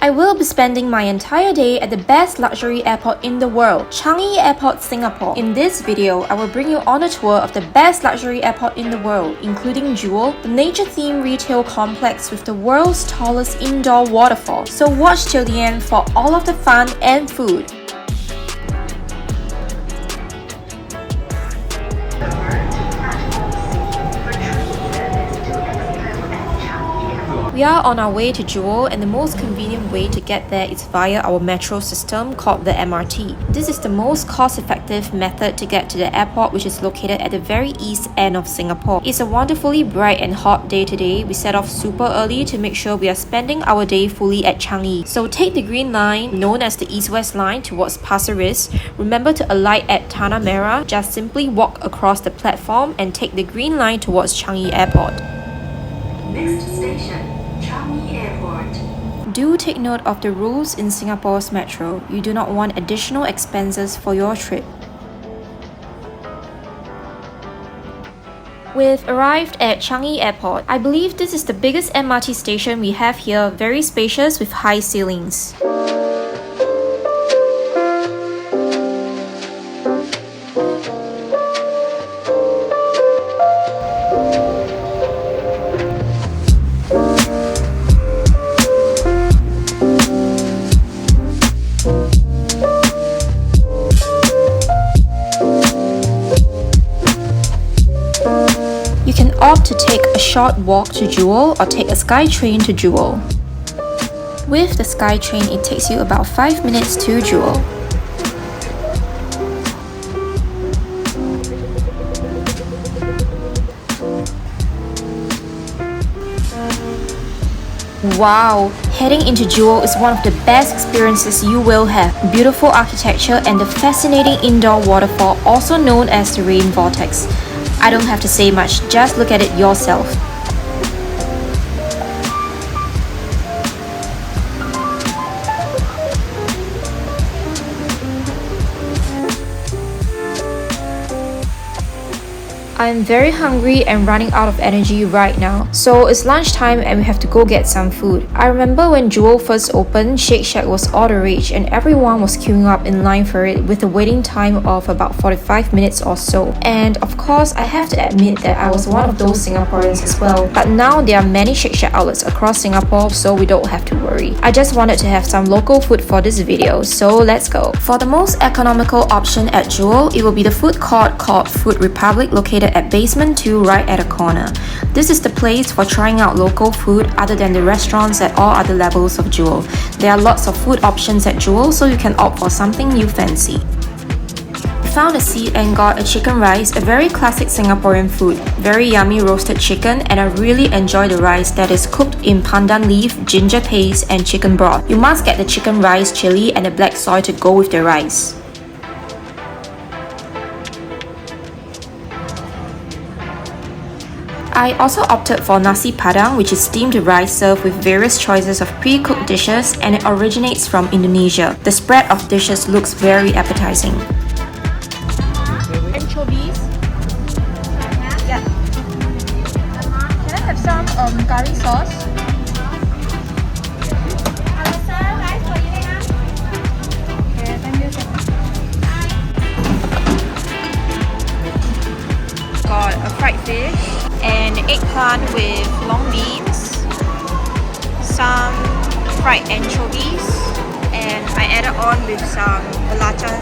I will be spending my entire day at the best luxury airport in the world, Changi Airport, Singapore. In this video, I will bring you on a tour of the best luxury airport in the world, including Jewel, the nature-themed retail complex with the world's tallest indoor waterfall. So watch till the end for all of the fun and food. We are on our way to Jewel, and the most convenient way to get there is via our metro system called the MRT. This is the most cost-effective method to get to the airport, which is located at the very east end of Singapore. It's a wonderfully bright and hot day today. We set off super early to make sure we are spending our day fully at Changi. So take the green line, known as the east-west line, towards Pasir Ris. Remember to alight at Tanah Merah. Just simply walk across the platform and take the green line towards Changi Airport. Next station, Changi Airport. Do take note of the rules in Singapore's metro. You do not want additional expenses for your trip. We've arrived at Changi Airport. I believe this is the biggest MRT station we have here, very spacious with high ceilings. You can opt to take a short walk to Jewel or take a SkyTrain to Jewel. With the SkyTrain, it takes you about 5 minutes to Jewel. Wow! Heading into Jewel is one of the best experiences you will have. Beautiful architecture and the fascinating indoor waterfall, also known as the Rain Vortex. I don't have to say much, just look at it yourself. I'm very hungry and running out of energy right now. So it's lunchtime and we have to go get some food. I remember when Jewel first opened, Shake Shack was all the rage and everyone was queuing up in line for it with a waiting time of about 45 minutes or so. And of course, I have to admit that I was one of those Singaporeans as well. But now there are many Shake Shack outlets across Singapore, so we don't have to worry. I just wanted to have some local food for this video, so let's go. For the most economical option at Jewel, it will be the food court called Food Republic, located at Basement 2 right at a corner. This is the place for trying out local food other than the restaurants at all other levels of Jewel. There are lots of food options at Jewel, so you can opt for something you fancy. I found a seat and got a chicken rice, a very classic Singaporean food. Very yummy roasted chicken, and I really enjoy the rice that is cooked in pandan leaf, ginger paste and chicken broth. You must get the chicken rice, chili and the black soy to go with the rice. I also opted for Nasi Padang, which is steamed rice served with various choices of pre-cooked dishes, and it originates from Indonesia. The spread of dishes looks very appetizing. Anchovies? Yeah. Can I have some curry sauce? Okay, thank you. Got a fried fish and eggplant with long beans, some fried anchovies, and I added on with some belacan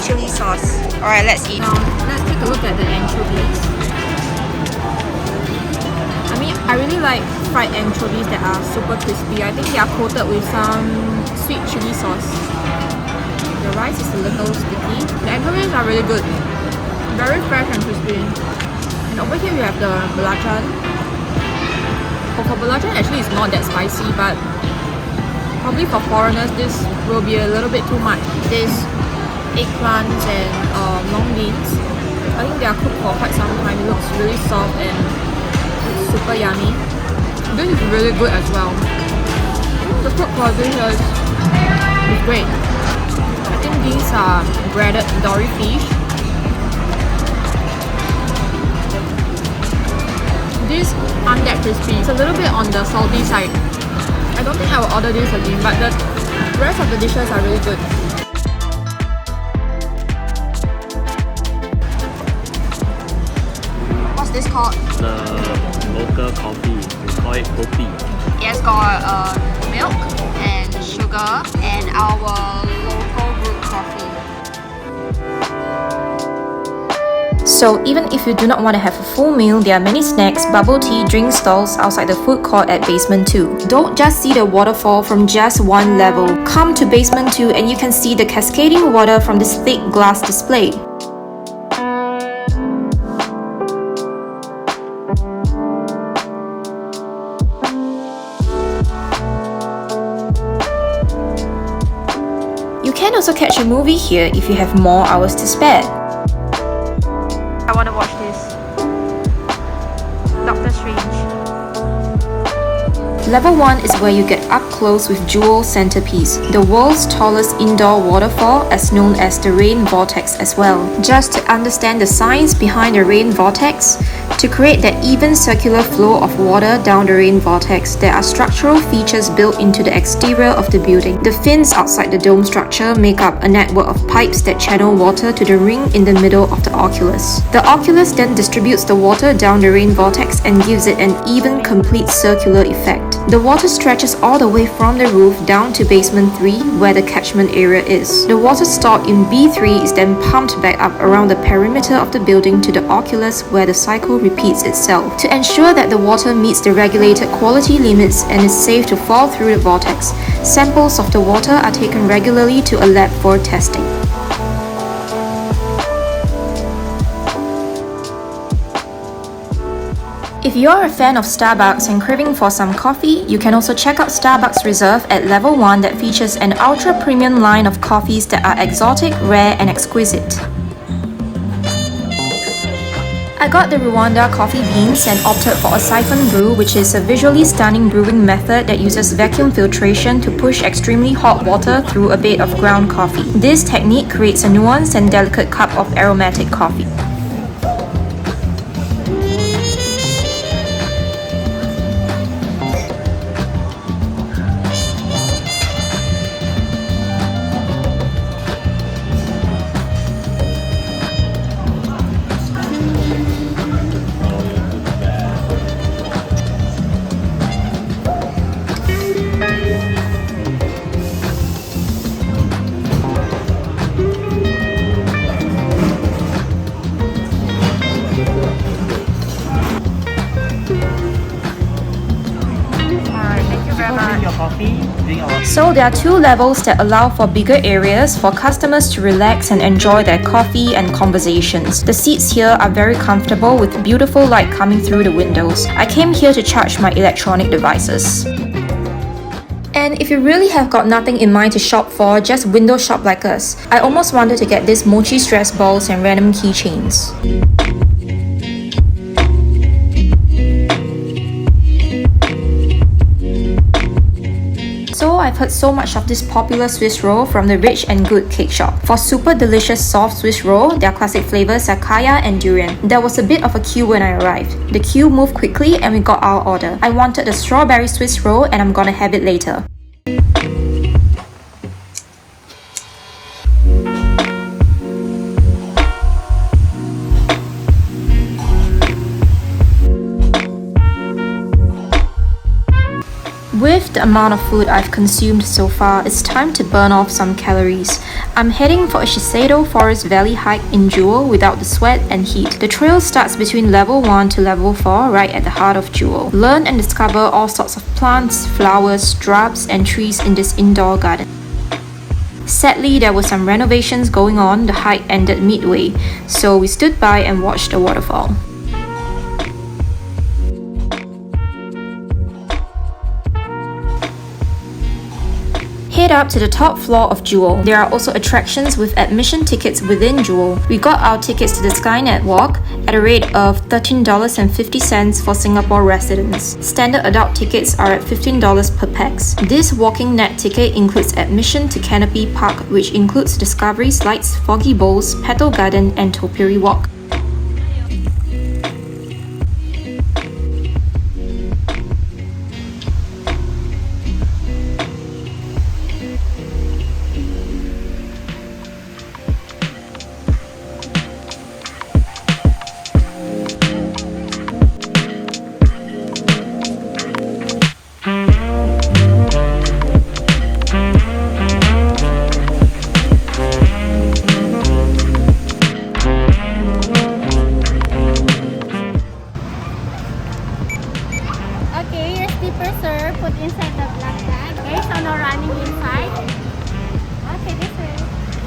chili sauce. Alright, let's eat. Now, let's take a look at the anchovies. I mean, I really like fried anchovies that are super crispy. I think they are coated with some sweet chili sauce. The rice is a little sticky. The anchovies are really good. Very fresh and crispy. And over here we have the belacan. For belacan, actually it's not that spicy, but probably for foreigners this will be a little bit too much. This eggplants and long beans, I think they are cooked for quite some time. It looks really soft and it's super yummy. This is really good as well. The food quality here is great. I think these are breaded dory fish. These aren't that crispy. It's a little bit on the salty side. I don't think I will order this again, but the rest of the dishes are really good. What's this called? The local coffee. We call it kopi. It's got milk and sugar and our local brewed coffee. So even if you do not want to have a full meal, there are many snacks, bubble tea, drink stalls outside the food court at basement 2. Don't just see the waterfall from just one level. Come to basement 2 and you can see the cascading water from this thick glass display. You can also catch a movie here if you have more hours to spare. I want to watch this. Doctor Strange. Level 1 is where you get up close with Jewel Centerpiece, the world's tallest indoor waterfall, as known as the Rain Vortex as well. Just to understand the science behind the Rain Vortex, to create that even circular flow of water down the rain vortex, there are structural features built into the exterior of the building. The fins outside the dome structure make up a network of pipes that channel water to the ring in the middle of the oculus. The oculus then distributes the water down the rain vortex and gives it an even, complete circular effect. The water stretches all the way from the roof down to basement 3, where the catchment area is. The water stored in B3 is then pumped back up around the perimeter of the building to the oculus, where the cycle repeats itself. To ensure that the water meets the regulated quality limits and is safe to fall through the vortex, samples of the water are taken regularly to a lab for testing. If you're a fan of Starbucks and craving for some coffee, you can also check out Starbucks Reserve at level 1 that features an ultra-premium line of coffees that are exotic, rare and exquisite. I got the Rwanda coffee beans and opted for a siphon brew, which is a visually stunning brewing method that uses vacuum filtration to push extremely hot water through a bed of ground coffee. This technique creates a nuanced and delicate cup of aromatic coffee. So there are 2 levels that allow for bigger areas for customers to relax and enjoy their coffee and conversations. The seats here are very comfortable with beautiful light coming through the windows. I came here to charge my electronic devices. And if you really have got nothing in mind to shop for, just window shop like us. I almost wanted to get these mochi stress balls and random keychains. So I've heard so much of this popular Swiss roll from the Rich and Good cake shop. For super delicious soft Swiss roll, their classic flavors are kaya and durian. There was a bit of a queue when I arrived. The queue moved quickly and we got our order. I wanted the strawberry Swiss roll and I'm gonna have it later. With the amount of food I've consumed so far, it's time to burn off some calories. I'm heading for a Shiseido Forest Valley hike in Jewel without the sweat and heat. The trail starts between level 1 to level 4 right at the heart of Jewel. Learn and discover all sorts of plants, flowers, shrubs and trees in this indoor garden. Sadly, there were some renovations going on. The hike ended midway, so we stood by and watched the waterfall. Head up to the top floor of Jewel. There are also attractions with admission tickets within Jewel. We got our tickets to the Skynet Walk at a rate of $13.50 for Singapore residents. Standard adult tickets are at $15 per pax. This walking net ticket includes admission to Canopy Park, which includes Discovery Slides, Foggy Bowls, Petal Garden and Topiary Walk.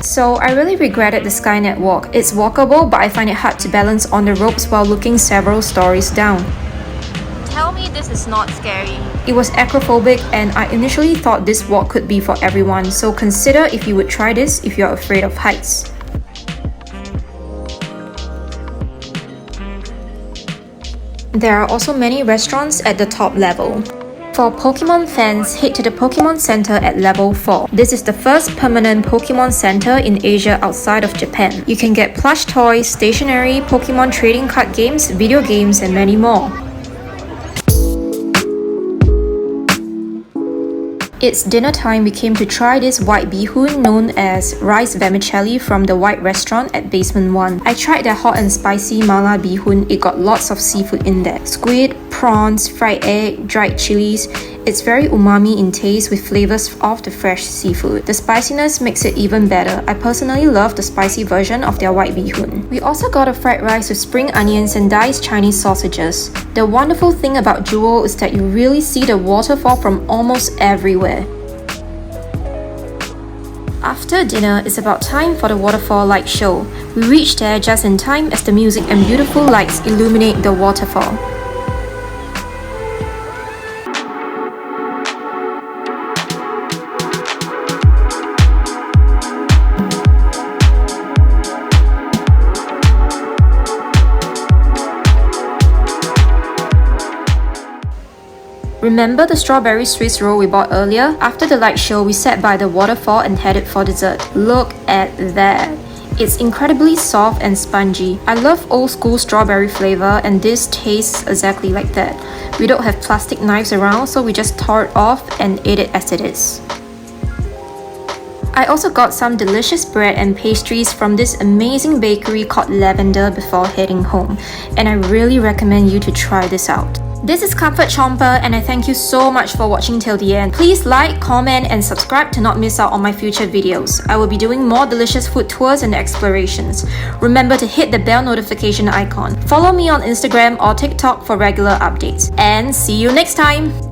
So I really regretted the Skynet walk. It's walkable, but I find it hard to balance on the ropes while looking several stories down. Tell me this is not scary. It was acrophobic and I initially thought this walk could be for everyone, so consider if you would try this if you're afraid of heights. There are also many restaurants at the top level. For Pokemon fans, head to the Pokemon Center at level 4. This is the first permanent Pokemon Center in Asia outside of Japan. You can get plush toys, stationery, Pokemon trading card games, video games, and many more. It's dinner time. We came to try this white bihun known as rice vermicelli from the White Restaurant at Basement 1. I tried their hot and spicy mala bihun. It got lots of seafood in there. Squid, prawns, fried egg, dried chilies. It's very umami in taste with flavors of the fresh seafood. The spiciness makes it even better. I personally love the spicy version of their white bihun. We also got a fried rice with spring onions and diced Chinese sausages. The wonderful thing about Jewel is that you really see the waterfall from almost everywhere. After dinner, it's about time for the waterfall light show. We reached there just in time as the music and beautiful lights illuminate the waterfall. Remember the strawberry Swiss roll we bought earlier? After the light show, we sat by the waterfall and headed for dessert. Look at that! It's incredibly soft and spongy. I love old school strawberry flavor and this tastes exactly like that. We don't have plastic knives around, so we just tore it off and ate it as it is. I also got some delicious bread and pastries from this amazing bakery called Lavender before heading home, and I really recommend you to try this out. This is Comfort Chomper and I thank you so much for watching till the end. Please like, comment and subscribe to not miss out on my future videos. I will be doing more delicious food tours and explorations. Remember to hit the bell notification icon. Follow me on Instagram or TikTok for regular updates. And see you next time!